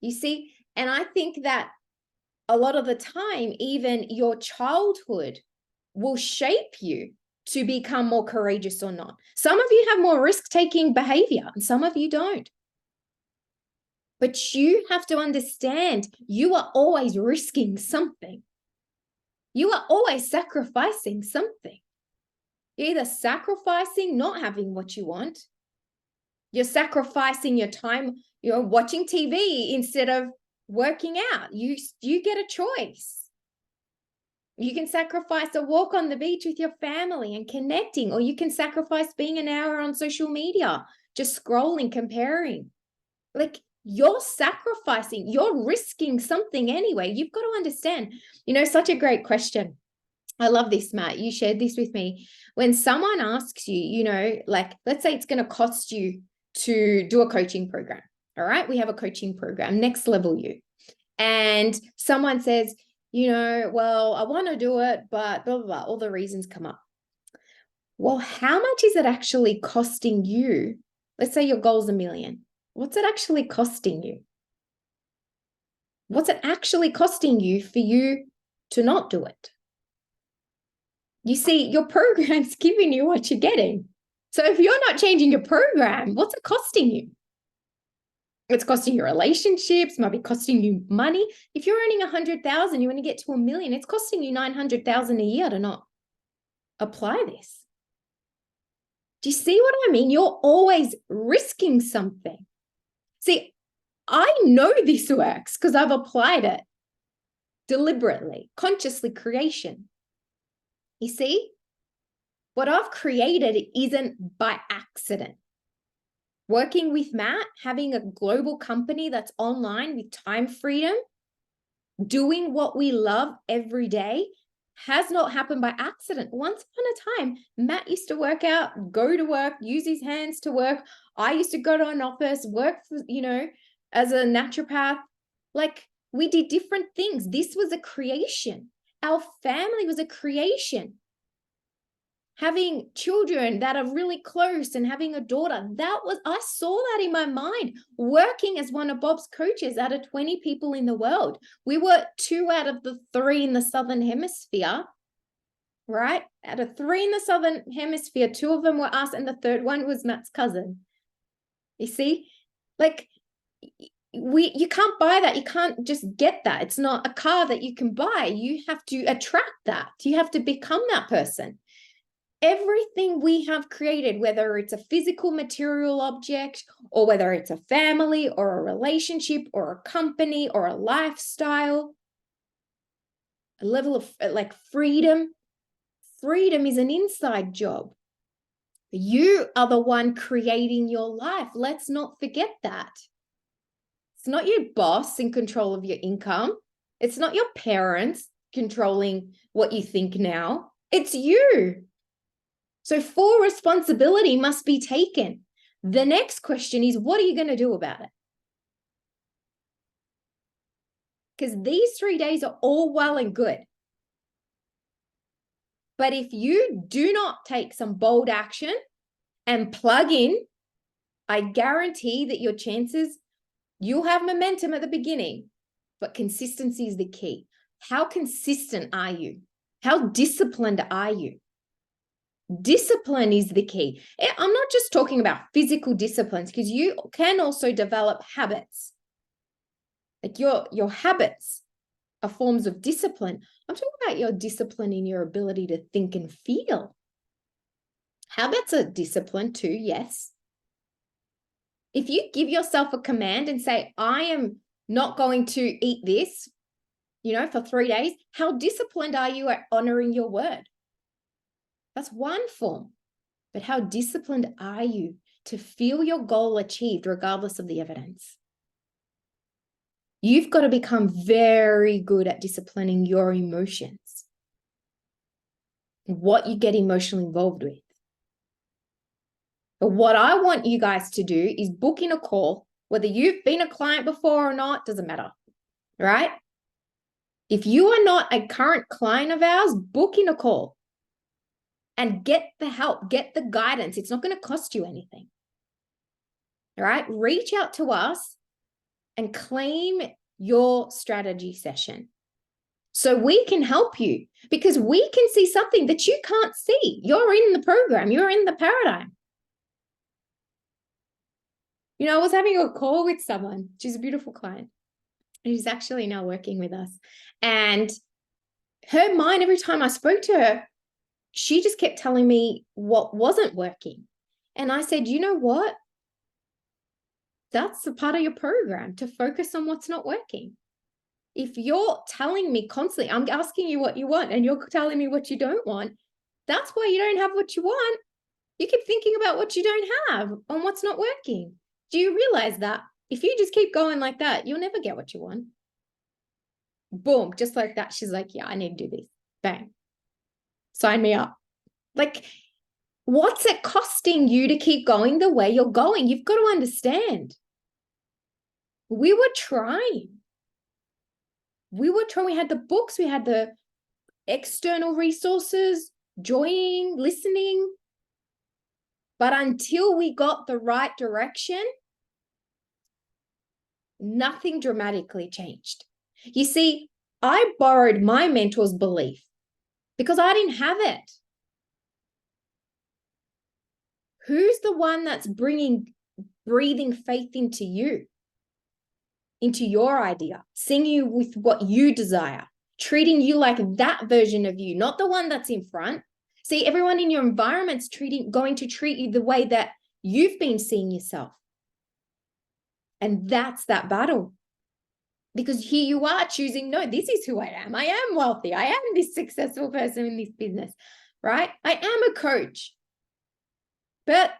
You see, and I think that a lot of the time, even your childhood will shape you to become more courageous or not. Some of you have more risk-taking behavior and some of you don't. But you have to understand you are always risking something. You are always sacrificing something. You're either sacrificing not having what you want. You're sacrificing your time, you're watching TV instead of working out. You get a choice. You can sacrifice a walk on the beach with your family and connecting, or you can sacrifice being an hour on social media, just scrolling, comparing. Like, you're sacrificing, you're risking something anyway. You've got to understand, such a great question. I love this, Matt. You shared this with me. When someone asks you, like, let's say it's going to cost you to do a coaching program. All right. We have a coaching program, Next Level You. And someone says, well, I want to do it, but blah, blah, blah, all the reasons come up. Well, how much is it actually costing you? Let's say your goal's $1 million. What's it actually costing you? What's it actually costing you for you to not do it? You see, your program's giving you what you're getting. So if you're not changing your program, what's it costing you? It's costing you relationships, might be costing you money. If you're earning 100,000, you want to get to $1 million, it's costing you 900,000 a year to not apply this. Do you see what I mean? You're always risking something. See, I know this works because I've applied it deliberately, consciously, creation. You see, what I've created isn't by accident. Working with Matt, having a global company that's online with time freedom, doing what we love every day has not happened by accident. Once upon a time, Matt used to work out, go to work, use his hands to work. I used to go to an office, work for, as a naturopath. Like, we did different things. This was a creation. Our family was a creation. Having children that are really close and having a daughter, I saw that in my mind. Working as one of Bob's coaches out of 20 people in the world. We were 2 out of the 3 in the Southern Hemisphere, right? Out of 3 in the Southern Hemisphere, 2 of them were us, and the 3rd one was Matt's cousin. You see, like, you can't buy that. You can't just get that. It's not a car that you can buy. You have to attract that. You have to become that person. Everything we have created, whether it's a physical material object, or whether it's a family or a relationship or a company or a lifestyle, a level of like freedom is an inside job. You are the one creating your life. Let's not forget that. It's not your boss in control of your income. It's not your parents controlling what you think now. It's you. So full responsibility must be taken. The next question is, what are you going to do about it? Because these 3 days are all well and good. But if you do not take some bold action and plug in, I guarantee that your chances, you'll have momentum at the beginning, but consistency is the key. How consistent are you? How disciplined are you? Discipline is the key. I'm not just talking about physical disciplines, because you can also develop habits. Like your habits are forms of discipline. I'm talking about your discipline in your ability to think and feel. Habits are discipline too, yes. If you give yourself a command and say, I am not going to eat this, for 3 days, how disciplined are you at honoring your word? That's one form. But how disciplined are you to feel your goal achieved regardless of the evidence? You've got to become very good at disciplining your emotions, what you get emotionally involved with. But what I want you guys to do is book in a call, whether you've been a client before or not, doesn't matter, right? If you are not a current client of ours, book in a call and get the help, get the guidance. It's not going to cost you anything. All right? Reach out to us and claim your strategy session so we can help you, because we can see something that you can't see. You're in the program. You're in the paradigm. I was having a call with someone. She's a beautiful client. She's actually now working with us. And her mind, every time I spoke to her, she just kept telling me what wasn't working. And I said, you know what? That's a part of your program, to focus on what's not working. If you're telling me constantly, I'm asking you what you want, and you're telling me what you don't want, that's why you don't have what you want. You keep thinking about what you don't have and what's not working. Do you realize that if you just keep going like that, you'll never get what you want? Boom, just like that. She's like, yeah, I need to do this. Bang. Sign me up. Like, what's it costing you to keep going the way you're going? You've got to understand. We were trying. We had the books, we had the external resources, joining, listening. But until we got the right direction, nothing dramatically changed. You see, I borrowed my mentor's belief because I didn't have it. Who's the one that's breathing faith into you, into your idea, seeing you with what you desire, treating you like that version of you, not the one that's in front? See, everyone in your environment's going to treat you the way that you've been seeing yourself. And that's that battle. Because here you are choosing, no, this is who I am. I am wealthy. I am this successful person in this business, right? I am a coach. But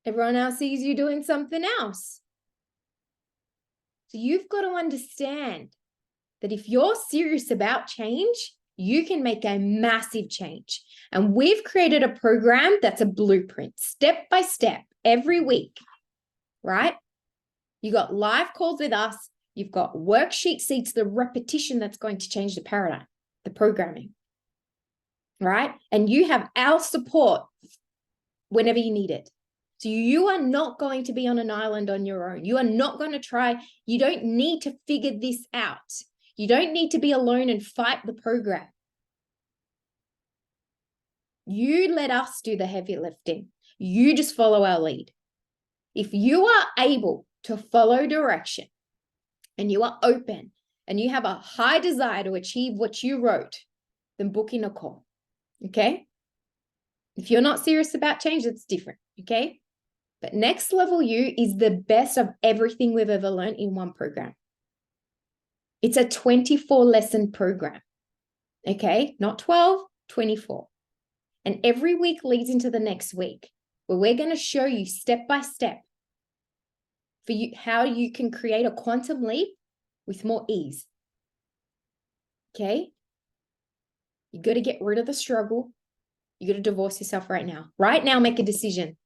everyone else sees you doing something else. So you've got to understand that if you're serious about change, you can make a massive change. And we've created a program that's a blueprint, step by step, every week, right? You got live calls with us. You've got worksheet seats, the repetition that's going to change the paradigm, the programming, right? And you have our support whenever you need it. So you are not going to be on an island on your own. You are not going to try. You don't need to figure this out. You don't need to be alone and fight the program. You let us do the heavy lifting. You just follow our lead. If you are able to follow direction and you are open and you have a high desire to achieve what you wrote, then book in a call. Okay? If you're not serious about change, it's different. Okay? But Next Level You is the best of everything we've ever learned in one program. It's a 24-lesson program. Okay? Not 12, 24. And every week leads into the next week, where we're going to show you step by step for you how you can create a quantum leap with more ease. Okay? You got to get rid of the struggle. You got to divorce yourself right now. Right now, make a decision.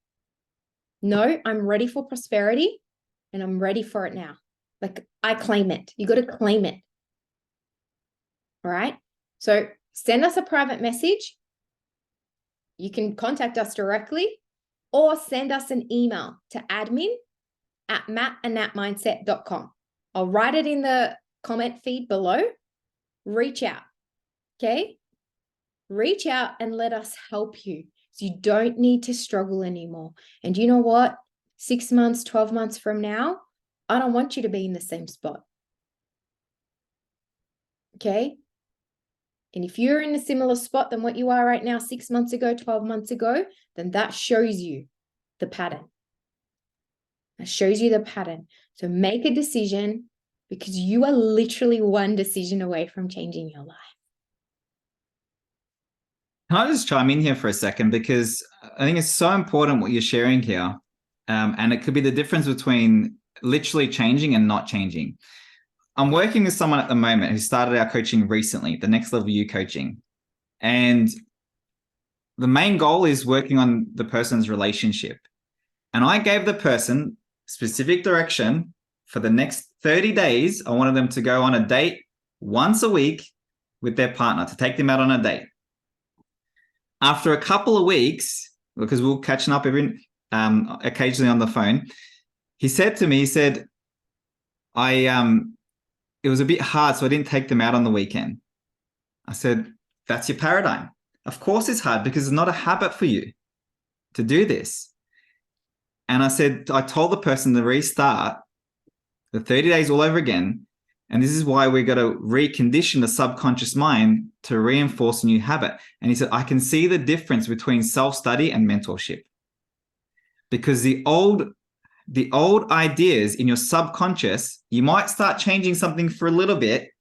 No, I'm ready for prosperity and I'm ready for it now. Like, I claim it. You got to claim it. All right? So send us a private message. You can contact us directly or send us an email to admin@mattandatmindset.com. I'll write it in the comment feed below. Reach out. Okay? Reach out and let us help you. So you don't need to struggle anymore. And you know what? 6 months, 12 months from now, I don't want you to be in the same spot. Okay? And if you're in a similar spot than what you are right now, 6 months ago, 12 months ago, then that shows you the pattern. That shows you the pattern. So make a decision, because you are literally one decision away from changing your life. Can I just chime in here for a second? Because I think it's so important what you're sharing here. And it could be the difference between literally changing and not changing. I'm working with someone at the moment who started our coaching recently, the Next Level You coaching. And the main goal is working on the person's relationship. And I gave the person specific direction for the next 30 days. I wanted them to go on a date once a week with their partner, to take them out on a date. After a couple of weeks, because we're catching up occasionally on the phone, he said to me, it was a bit hard, so I didn't take them out on the weekend. I said, that's your paradigm. Of course it's hard, because it's not a habit for you to do this. And I told the person to restart the 30 days all over again. And this is why we got to recondition the subconscious mind to reinforce a new habit. And he said, I can see the difference between self-study and mentorship. Because the old ideas in your subconscious, you might start changing something for a little bit,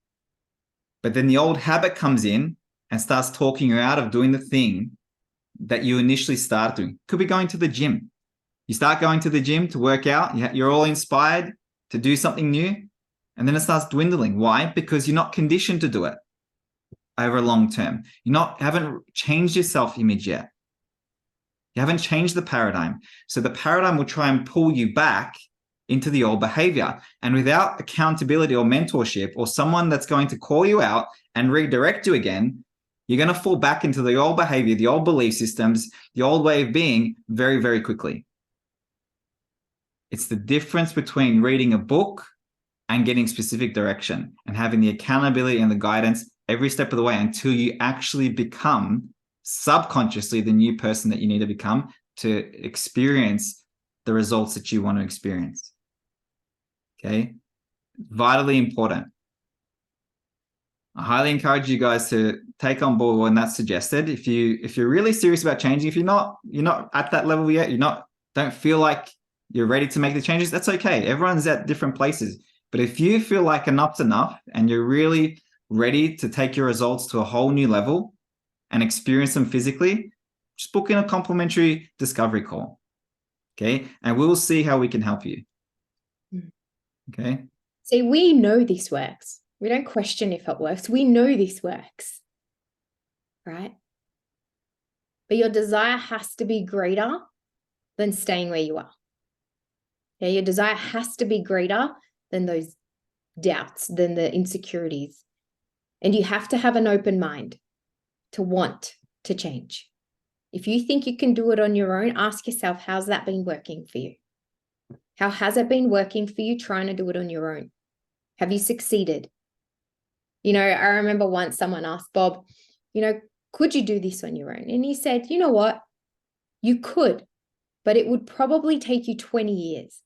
but then the old habit comes in and starts talking you out of doing the thing that you initially started doing. Could be going to the gym. You start going to the gym to work out, you're all inspired to do something new, and then it starts dwindling. Why? Because you're not conditioned to do it over a long term. Haven't changed your self-image yet. You haven't changed the paradigm. So the paradigm will try and pull you back into the old behavior. And without accountability or mentorship or someone that's going to call you out and redirect you again, you're going to fall back into the old behavior, the old belief systems, the old way of being very, very quickly. It's the difference between reading a book and getting specific direction and having the accountability and the guidance every step of the way until you actually become subconsciously the new person that you need to become to experience the results that you want to experience. Okay? Vitally important. I highly encourage you guys to take on board when that's suggested. If you're really serious about changing, if you're not at that level yet, don't feel like you're ready to make the changes, that's okay. Everyone's at different places. But if you feel like enough's enough and you're really ready to take your results to a whole new level and experience them physically, just book in a complimentary discovery call. Okay. And we'll see how we can help you. Okay. See, we know this works. We don't question if it works. We know this works. Right? But your desire has to be greater than staying where you are. Yeah, your desire has to be greater than those doubts, than the insecurities. And you have to have an open mind to want to change. If you think you can do it on your own, ask yourself, how's that been working for you? How has it been working for you trying to do it on your own? Have you succeeded? You know, I remember once someone asked Bob, you know, could you do this on your own? And he said, you know what? You could, but it would probably take you 20 years.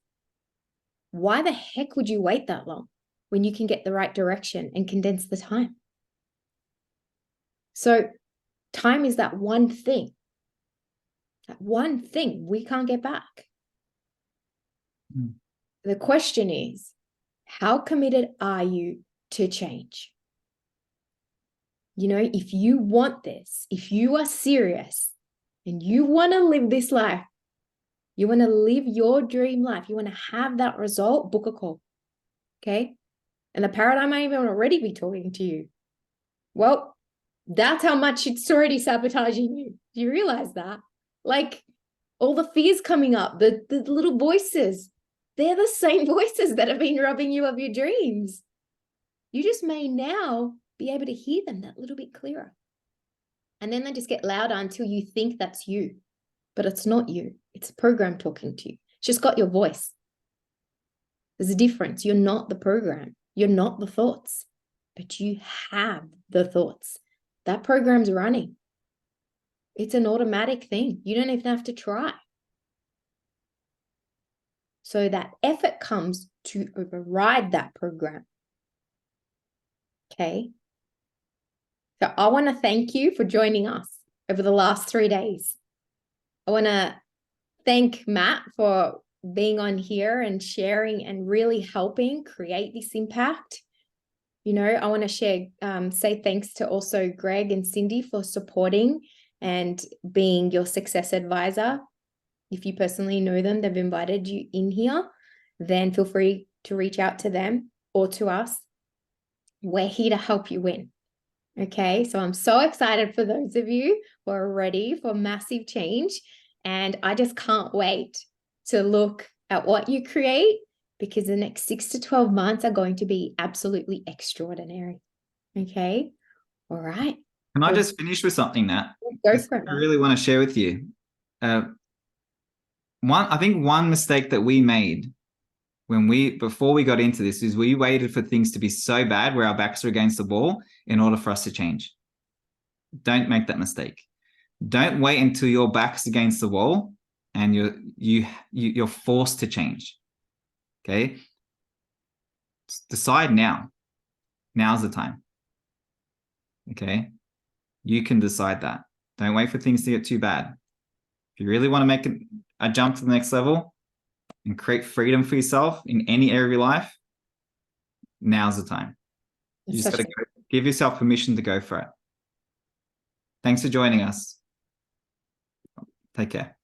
Why the heck would you wait that long when you can get the right direction and condense the time? So time is that one thing we can't get back. The question is, how committed are you to change? You know, if you want this, if you are serious and you want to live this life, you want to live your dream life, you want to have that result, book a call. Okay. And the paradigm might even already be talking to you. Well, that's how much it's already sabotaging you. Do you realize that? Like all the fears coming up, the little voices, they're the same voices that have been robbing you of your dreams. You just may now be able to hear them that little bit clearer. And then they just get louder until you think that's you. But it's not you. It's a program talking to you. It's just got your voice. There's a difference. You're not the program. You're not the thoughts. But you have the thoughts. That program's running. It's an automatic thing. You don't even have to try. So that effort comes to override that program. Okay. So I want to thank you for joining us over the last 3 days. I want to thank Matt for being on here and sharing and really helping create this impact. You know, I want to say thanks to also Greg and Cindy for supporting and being your success advisor. If you personally know them, they've invited you in here, then feel free to reach out to them or to us. We're here to help you win. Okay, so I'm so excited for those of you who are ready for massive change. And I just can't wait to look at what you create, because the next 6 to 12 months are going to be absolutely extraordinary. Okay, all right. Can I just finish with something, Nat? Go for it, I really want to share with you. I think one mistake that we made before we got into this is we waited for things to be so bad where our backs are against the wall in order for us to change. Don't make that mistake. Don't wait until your back's against the wall and you're forced to change. Okay? Decide now. Now's the time. Okay? You can decide that. Don't wait for things to get too bad. If you really want to make a jump to the next level and create freedom for yourself in any area of your life, now's the time. You just got to give yourself permission to go for it. Thanks for joining us. Take care.